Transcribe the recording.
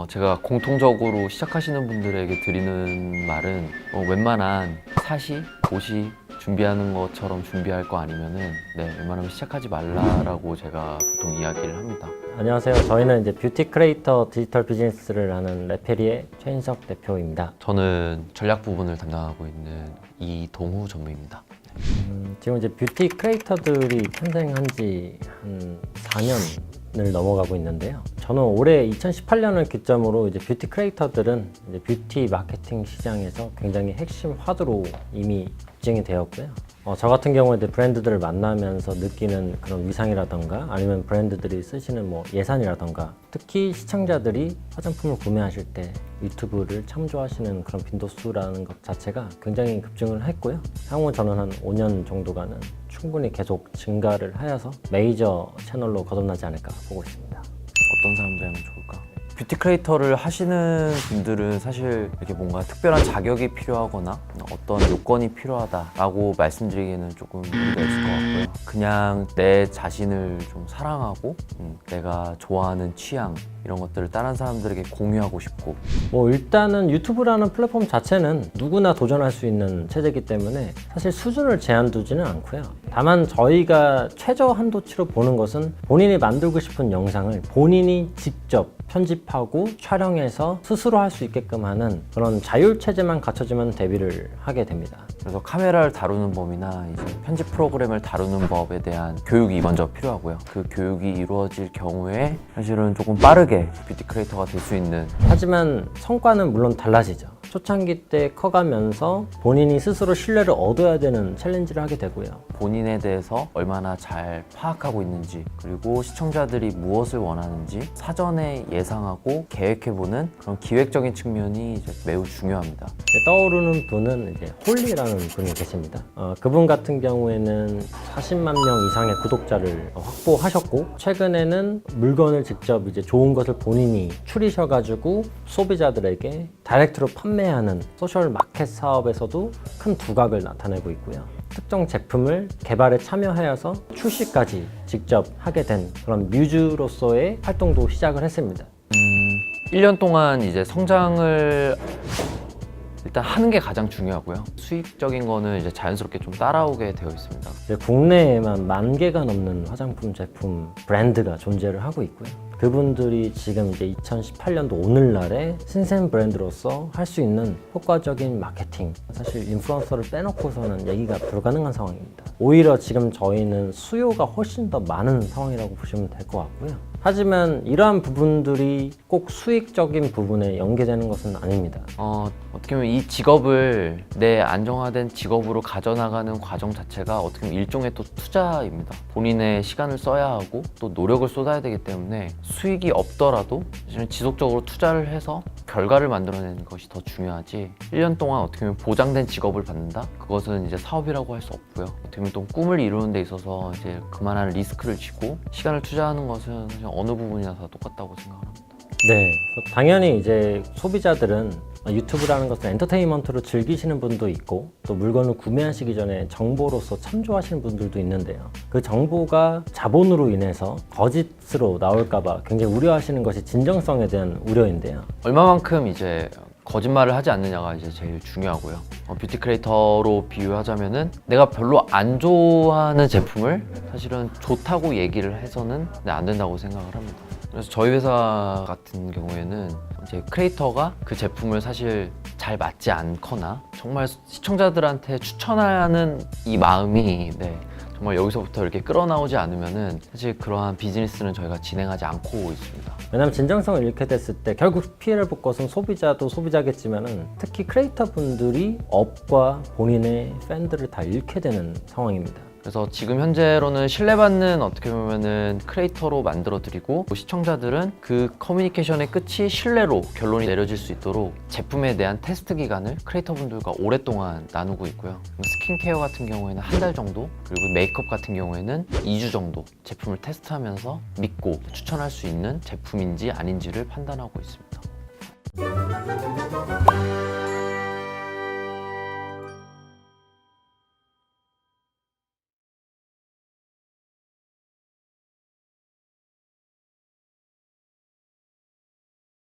제가 공통적으로 시작하시는 분들에게 드리는 말은 웬만한 사시, 고시 준비하는 것처럼 준비할 거 아니면은 웬만하면 시작하지 말라라고 제가 보통 이야기를 합니다. 안녕하세요. 저희는 이제 뷰티 크리에이터 디지털 비즈니스를 하는 레페리의 최인석 대표입니다. 저는 전략 부분을 담당하고 있는 이동우 전무입니다. 지금 이제 뷰티 크리에이터들이 탄생한 지 한 4년을 넘어가고 있는데요. 저는 올해 2018년을 기점으로 이제 뷰티 크리에이터들은 이제 뷰티 마케팅 시장에서 굉장히 핵심 화두로 이미 입증이 되었고요. 저 같은 경우에 이제 브랜드들을 만나면서 느끼는 그런 위상이라던가 아니면 브랜드들이 쓰시는 예산이라던가 특히 시청자들이 화장품을 구매하실 때 유튜브를 참조하시는 그런 빈도수라는 것 자체가 굉장히 급증을 했고요. 향후 저는 한 5년 정도가는 충분히 계속 증가를 하여서 메이저 채널로 거듭나지 않을까 보고 있습니다. 어떤 사람들이 하면 좋을까? 뷰티 크리에이터를 하시는 분들은 사실 이렇게 뭔가 특별한 자격이 필요하거나 어떤 요건이 필요하다라고 말씀드리기에는 조금 무리가 있을 것 같고요. 그냥 내 자신을 좀 사랑하고 내가 좋아하는 취향 이런 것들을 다른 사람들에게 공유하고 싶고 일단은 유튜브라는 플랫폼 자체는 누구나 도전할 수 있는 체제이기 때문에 사실 수준을 제한 두지는 않고요. 다만 저희가 최저 한도치로 보는 것은 본인이 만들고 싶은 영상을 본인이 직접 편집하고 촬영해서 스스로 할 수 있게끔 하는 그런 자율 체제만 갖춰지면 데뷔를 하게 됩니다. 그래서 카메라를 다루는 법이나 이제 편집 프로그램을 다루는 법에 대한 교육이 먼저 필요하고요. 그 교육이 이루어질 경우에 사실은 조금 빠르게 뷰티 크리에이터가 될 수 있는 하지만 성과는 물론 달라지죠. 초창기 때 커가면서 본인이 스스로 신뢰를 얻어야 되는 챌린지를 하게 되고요. 본인에 대해서 얼마나 잘 파악하고 있는지 그리고 시청자들이 무엇을 원하는지 사전에 예상하고 계획해보는 그런 기획적인 측면이 이제 매우 중요합니다. 떠오르는 분은 이제 홀리라는 분이 계십니다. 그분 같은 경우에는 40만 명 이상의 구독자를 확보하셨고 최근에는 물건을 직접 이제 좋은 것을 본인이 추리셔가지고 소비자들에게 다이렉트로 판매하는 소셜 마켓 사업에서도 큰 두각을 나타내고 있고요. 특정 제품을 개발에 참여하여서 출시까지 직접 하게 된 그런 뮤즈로서의 활동도 시작을 했습니다. 1년 동안 이제 성장을 일단 하는 게 가장 중요하고요. 수익적인 거는 이제 자연스럽게 좀 따라오게 되어 있습니다. 이제 국내에만 10,000개가 넘는 화장품 제품 브랜드가 존재를 하고 있고요. 그분들이 지금 이제 2018년도 오늘날에 신생 브랜드로서 할 수 있는 효과적인 마케팅, 사실 인플루언서를 빼놓고서는 얘기가 불가능한 상황입니다. 오히려 지금 저희는 수요가 훨씬 더 많은 상황이라고 보시면 될 것 같고요. 하지만 이러한 부분들이 꼭 수익적인 부분에 연계되는 것은 아닙니다. 어떻게 보면 이 직업을 내 안정화된 직업으로 가져나가는 과정 자체가 어떻게 보면 일종의 또 투자입니다. 본인의 시간을 써야 하고 또 노력을 쏟아야 되기 때문에 수익이 없더라도 지속적으로 투자를 해서 결과를 만들어내는 것이 더 중요하지 1년 동안 어떻게 보면 보장된 직업을 받는다? 그것은 이제 사업이라고 할 수 없고요. 어떻게 보면 또 꿈을 이루는 데 있어서 이제 그만한 리스크를 지고 시간을 투자하는 것은 사실 어느 부분이나 다 똑같다고 생각합니다. 네, 당연히 이제 소비자들은 유튜브라는 것을 엔터테인먼트로 즐기시는 분도 있고 또 물건을 구매하시기 전에 정보로서 참조하시는 분들도 있는데요. 그 정보가 자본으로 인해서 거짓으로 나올까봐 굉장히 우려하시는 것이 진정성에 대한 우려인데요. 얼마만큼 이제 거짓말을 하지 않느냐가 이제 제일 중요하고요. 뷰티 크리에이터로 비유하자면은 내가 별로 안 좋아하는 제품을 사실은 좋다고 얘기를 해서는 안 된다고 생각을 합니다. 그래서 저희 회사 같은 경우에는 이제 크리에이터가 그 제품을 사실 잘 맞지 않거나 정말 시청자들한테 추천하는 이 마음이 정말 여기서부터 이렇게 끌어나오지 않으면은 사실 그러한 비즈니스는 저희가 진행하지 않고 있습니다. 왜냐하면 진정성을 잃게 됐을 때 결국 피해를 볼 것은 소비자도 소비자겠지만은 특히 크리에이터 분들이 업과 본인의 팬들을 다 잃게 되는 상황입니다. 그래서 지금 현재로는 신뢰받는 어떻게 보면은 크리에이터로 만들어 드리고 시청자들은 그 커뮤니케이션의 끝이 신뢰로 결론이 내려질 수 있도록 제품에 대한 테스트 기간을 크리에이터 분들과 오랫동안 나누고 있고요. 스킨케어 같은 경우에는 한 달 정도, 그리고 메이크업 같은 경우에는 2주 정도 제품을 테스트하면서 믿고 추천할 수 있는 제품인지 아닌지를 판단하고 있습니다.